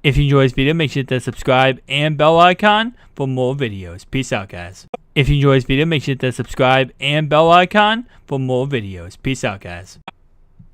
If you enjoyed this video, make sure to hit that subscribe and bell icon for more videos. Peace out, guys. If you enjoyed this video, make sure to hit that subscribe and bell icon for more videos. Peace out, guys.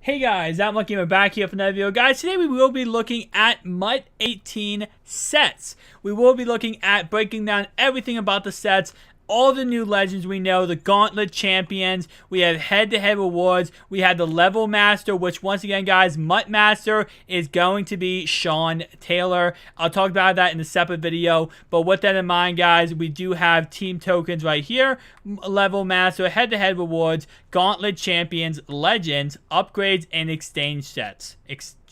Hey guys, I'm Lucky. I'm back here for another video. Guys, today we will be looking at MUT 18 sets. We will be looking at breaking down everything about the sets, all the new legends we know, the Gauntlet champions. We have head-to-head rewards. We have the level master, which once again, guys, MUT master is going to be Sean Taylor. I'll talk about that in a separate video. But with that in mind, guys, we do have team tokens right here. Level master, head-to-head rewards, Gauntlet champions, legends, upgrades, and exchange sets.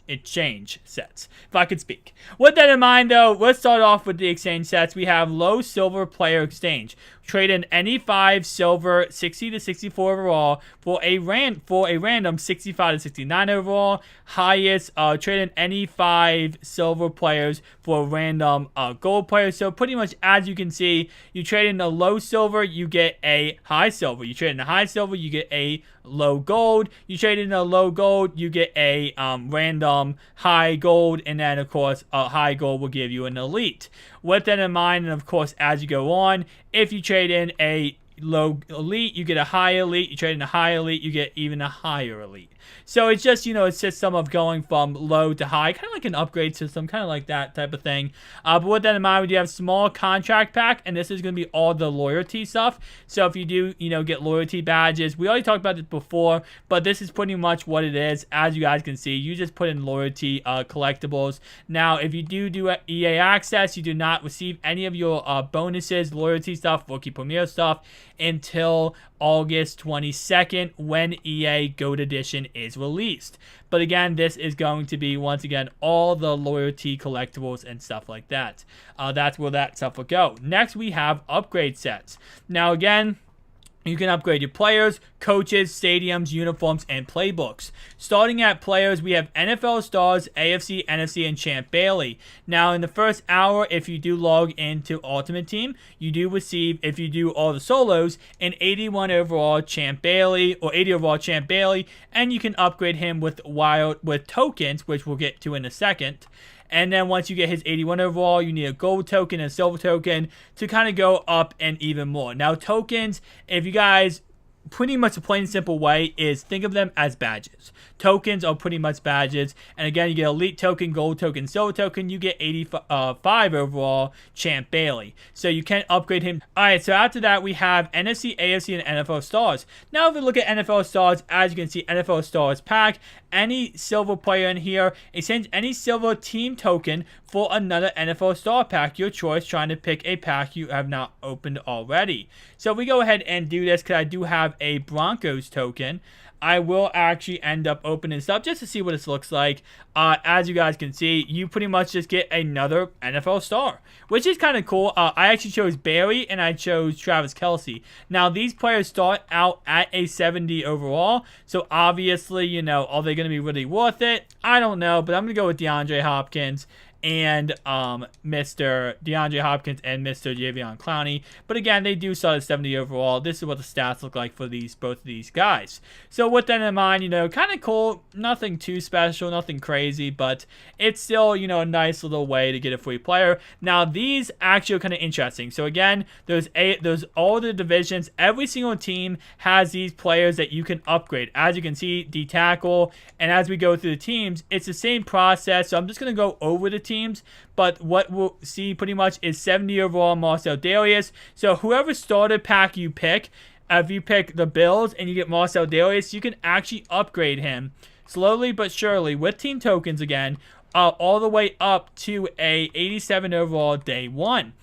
Exchange sets, if I could speak. With that in mind, though, let's start off with the exchange sets. We have low silver player exchange. Trade in any 5 silver 60 to 64 overall for a random 65 to 69 overall. Highest, trade in any 5 silver players for a random gold player. So pretty much, as you can see, you trade in a low silver, you get a high silver. You trade in a high silver, you get a low gold. You trade in a low gold, you get a random high gold, and then of course a high gold will give you an elite. With that in mind, and of course as you go on, if you trade in a low elite, you get a high elite. You trade in a high elite, you get even a higher elite. So it's just, you know, a system of going from low to high, kind of like an upgrade system, kind of like that type of thing. But with that in mind, we do have small contract pack, and this is going to be all the loyalty stuff. So if you do, you know, get loyalty badges, we already talked about this before, but this is pretty much what it is. As you guys can see, you just put in loyalty collectibles. Now, if you do EA access, you do not receive any of your bonuses, loyalty stuff, rookie premier stuff until August 22nd when EA GOAT Edition is released. But again, this is going to be, once again, all the loyalty collectibles and stuff like that. That's where that stuff will go. Next, we have upgrade sets. Now, again, you can upgrade your players, coaches, stadiums, uniforms, and playbooks. Starting at players, we have NFL stars, AFC, NFC, and Champ Bailey. Now, in the first hour, if you do log into Ultimate Team, you do receive, if you do all the solos, an 81 overall Champ Bailey, or 80 overall Champ Bailey, and you can upgrade him with tokens, which we'll get to in a second. And then once you get his 81 overall, you need a gold token and a silver token to kind of go up and even more. Now, tokens, if you guys, pretty much a plain and simple way is think of them as badges. Tokens are pretty much badges. And again, you get elite token, gold token, silver token. You get 85 overall Champ Bailey. So you can upgrade him. Alright, so after that, we have NFC, AFC, and NFL stars. Now, if we look at NFL stars, as you can see, NFL stars pack. Any silver player in here, exchange any silver team token for another NFL star pack. Your choice, trying to pick a pack you have not opened already. So if we go ahead and do this, because I do have a Broncos token, I will actually end up opening this up just to see what this looks like. As you guys can see, you pretty much just get another NFL star, which is kind of cool. I actually chose Barry and I chose Travis Kelce. Now, these players start out at a 70 overall, so obviously, you know, are they going to be really worth it? I don't know, but I'm going to go with DeAndre Hopkins and Mr. DeAndre Hopkins and Mr. Jadeveon Clowney. But again, they do start at 70 overall. This is what the stats look like for both of these guys. So with that in mind, you know, kind of cool. Nothing too special, nothing crazy, but it's still, you know, a nice little way to get a free player. Now, these actually are kind of interesting. So again, there's all the divisions. Every single team has these players that you can upgrade. As you can see, D-tackle. And as we go through the teams, it's the same process. So I'm just going to go over the teams, but what we'll see pretty much is 70 overall Marcel Darius. So whoever starter pack you pick, if you pick the Bills and you get Marcel Darius, you can actually upgrade him slowly but surely with team tokens again, all the way up to a 87 overall day 1.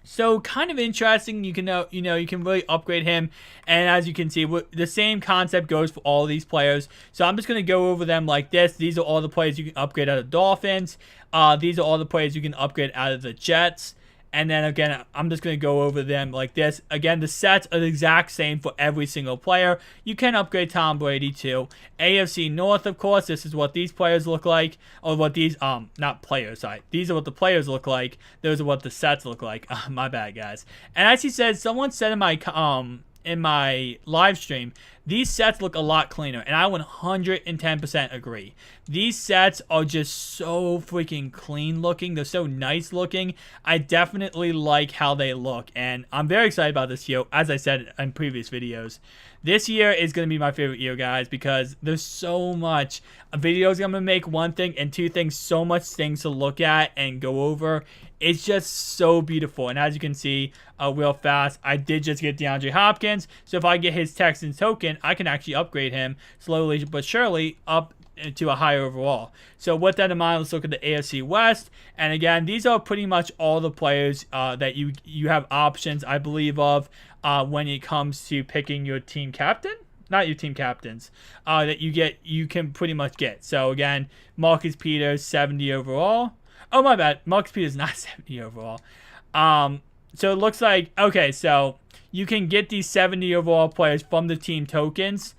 So kind of interesting. You can you can really upgrade him, and as you can see, the same concept goes for all these players. So I'm just going to go over them like this. These are all the players you can upgrade out of Dolphins. These are all the players you can upgrade out of the Jets. And then again, I'm just going to go over them like this. Again, the sets are the exact same for every single player. You can upgrade Tom Brady too. AFC North, of course, this is what these players look like. Or what these, not players, sorry. These are what the players look like. Those are what the sets look like. My bad, guys. And as he said, someone said in my live stream, these sets look a lot cleaner, and I 110% agree. These sets are just so freaking clean looking. They're so nice looking. I definitely like how they look, and I'm very excited about this year. As I said in previous videos, this year is going to be my favorite year, guys, because there's so much. Videos I'm going to make, one thing, and two things, so much things to look at and go over. It's just so beautiful. And as you can see, real fast, I did just get DeAndre Hopkins. So if I get his Texans token, I can actually upgrade him slowly but surely up to a higher overall. So with that in mind, let's look at the AFC West. And again, these are pretty much all the players that you have options, I believe, of when it comes to picking your team captain. Not your team captains, that you can pretty much get. So again, Marcus Peters, 70 overall. Oh, my bad. Marcus Peters not 70 overall. So it looks like, okay, so you can get these 70 overall players from the team tokens,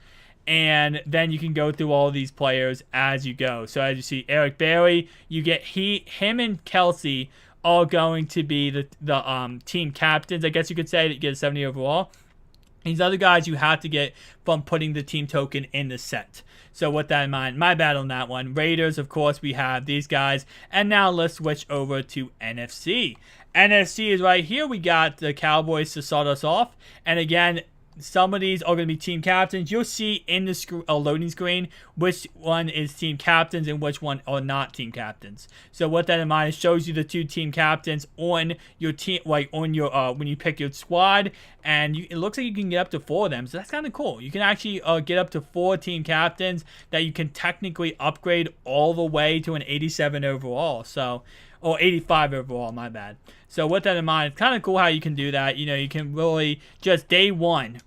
and then you can go through all of these players as you go. So as you see, Eric Berry, you get him and Kelsey all going to be the team captains, I guess you could say, that you get a 70 overall. These other guys you have to get from putting the team token in the set. So with that in mind, my bad on that one. Raiders, of course, we have these guys. And now let's switch over to NFC. NFC is right here. We got the Cowboys to start us off. And again, some of these are going to be team captains. You'll see in the loading screen which one is team captains and which one are not team captains. So with that in mind, it shows you the two team captains on your team, like on your when you pick your squad, and it looks like you can get up to 4 of them. So that's kind of cool. You can actually get up to 4 team captains that you can technically upgrade all the way to an 87 overall. So, or 85 overall, my bad. So with that in mind, it's kind of cool how you can do that. You know, you can really just day one,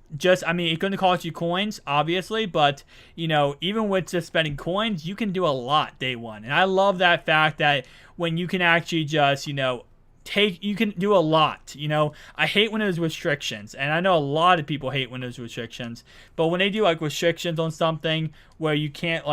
I mean, it's going to cost you coins, obviously, but, you know, even with just spending coins, you can do a lot day one. And I love that fact that when you can actually just, you know, you can do a lot. You know, I hate when there's restrictions, and I know a lot of people hate when there's restrictions, but when they do like restrictions on something where you can't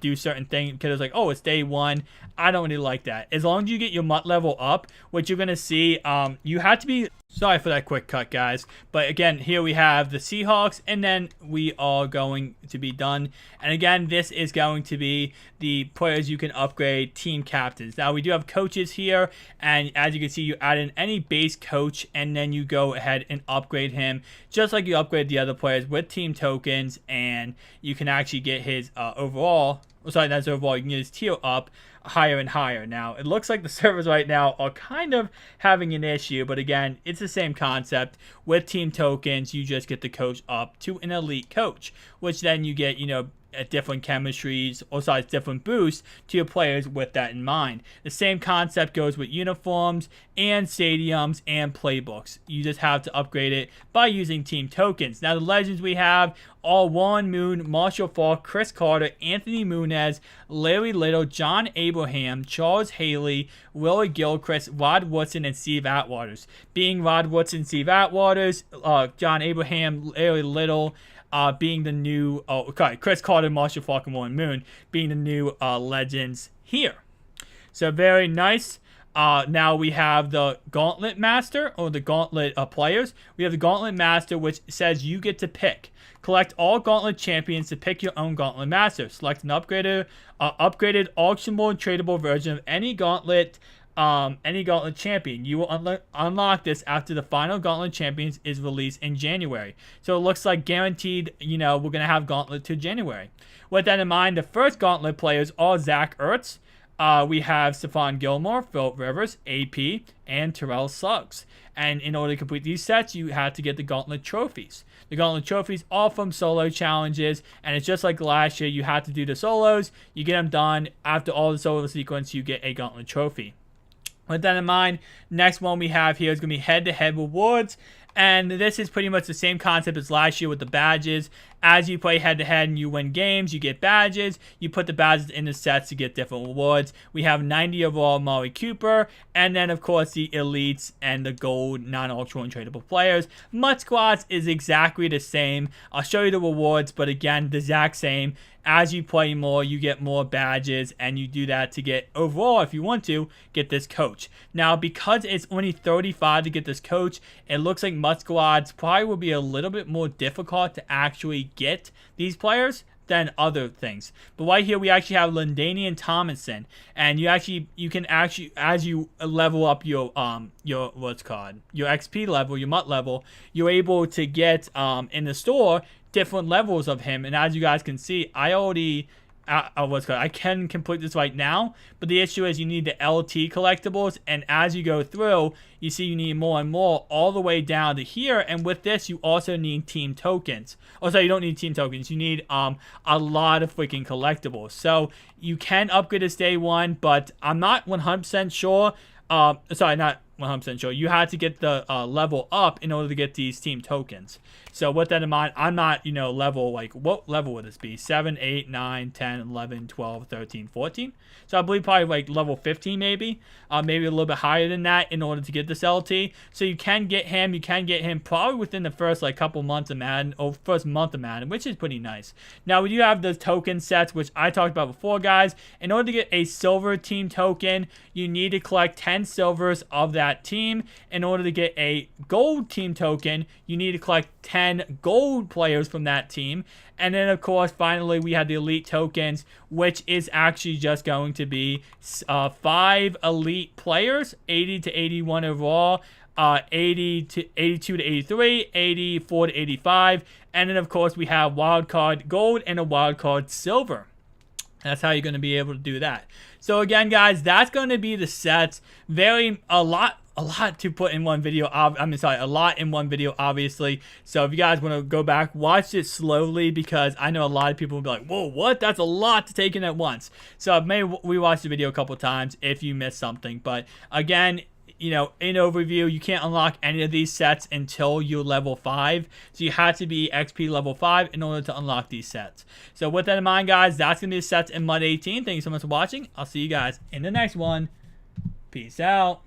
do certain things because it's like, oh, it's day one, I don't really like that. As long as you get your MUT level up, which you're gonna see, you have to be. Sorry for that quick cut, guys. But again, here we have the Seahawks, and then we are going to be done. And again, this is going to be the players you can upgrade, team captains. Now, we do have coaches here, and as you can see, you add in any base coach, and then you go ahead and upgrade him, just like you upgrade the other players with team tokens, and you can actually get his overall. Sorry, that's overall. You can get his tier up higher and higher. Now, it looks like the servers right now are kind of having an issue, but again, it's the same concept. With team tokens, you just get the coach up to an elite coach, which then you get, you know, at different chemistries, or sorry, different boosts to your players with that in mind. The same concept goes with uniforms and stadiums and playbooks. You just have to upgrade it by using team tokens. Now, the legends we have are Warren Moon, Marshall Faulk, Chris Carter, Anthony Munez, Larry Little, John Abraham, Charles Haley, Willie Gilchrist, Rod Woodson, and Steve Atwaters. Being Rod Woodson, Steve Atwaters, John Abraham, Larry Little, being the new, Chris Carter, Marshall Faulk, and Warren Moon being the new legends here. So very nice. Now we have the Gauntlet Master, or the Gauntlet players. We have the Gauntlet Master, which says you get to pick. Collect all Gauntlet champions to pick your own Gauntlet Master. Select an upgraded, auctionable, and tradable version of any Gauntlet champion. You will unlock this after the final Gauntlet Champions is released in January. So it looks like guaranteed, you know, we're going to have Gauntlet to January. With that in mind, the first Gauntlet players are Zach Ertz. We have Stephon Gilmore, Phillip Rivers, AP, and Terrell Suggs. And in order to complete these sets, you have to get the Gauntlet trophies. The Gauntlet trophies are from solo challenges, and it's just like last year. You have to do the solos. You get them done. After all the solo sequence, you get a Gauntlet trophy. With that in mind, next one we have here is going to be head-to-head rewards. And this is pretty much the same concept as last year with the badges. As you play head-to-head and you win games, you get badges. You put the badges in the sets to get different rewards. We have 90 overall Amari Cooper. And then, of course, the elites and the gold non-ultra and tradable players. MUT Squads is exactly the same. I'll show you the rewards, but again, the exact same. As you play more, you get more badges, and you do that to get, overall, if you want to, get this coach. Now, because it's only 35 to get this coach, it looks like MUT Squads probably will be a little bit more difficult to actually get these players than other things. But right here, we actually have Lindanian Tomlinson, and you can actually, as you level up your what's called your XP level, your MUT level, you're able to get in the store different levels of him. And as you guys can see, I already I can complete this right now, but the issue is you need the LT collectibles, and as you go through, you see you need more and more all the way down to here. And with this, you also need team tokens. Oh, sorry, you don't need team tokens. You need a lot of freaking collectibles. So you can upgrade this day one, but I'm not 100% sure. Sorry, not 100% sure. You had to get the level up in order to get these team tokens. So with that in mind, I'm not, level, like, what level would this be? 7, 8, 9, 10, 11, 12, 13, 14? So I believe probably like level 15 maybe. Maybe a little bit higher than that in order to get this LT. So you can get him. You can get him probably within the first like couple months of Madden, or first month of Madden, which is pretty nice. Now we do have the token sets, which I talked about before, guys. In order to get a silver team token, you need to collect 10 silvers of that team. In order to get a gold team token, you need to collect 10 gold players from that team. And then, of course, finally, we have the elite tokens, which is actually just going to be 5 elite players, 80 to 81 overall, 82 to 83, 84 to 85. And then, of course, we have wildcard gold and a wildcard silver. That's how you're going to be able to do that. So again, guys, that's going to be the sets. A lot to put in one video. A lot in one video, obviously. So if you guys want to go back, watch it slowly, because I know a lot of people will be like, whoa, what? That's a lot to take in at once. So maybe rewatch the video a couple times if you missed something. But again, in overview, you can't unlock any of these sets until you're level 5. So you have to be XP level 5 in order to unlock these sets. So with that in mind, guys, that's going to be the sets in MUT 18. Thank you so much for watching. I'll see you guys in the next one. Peace out.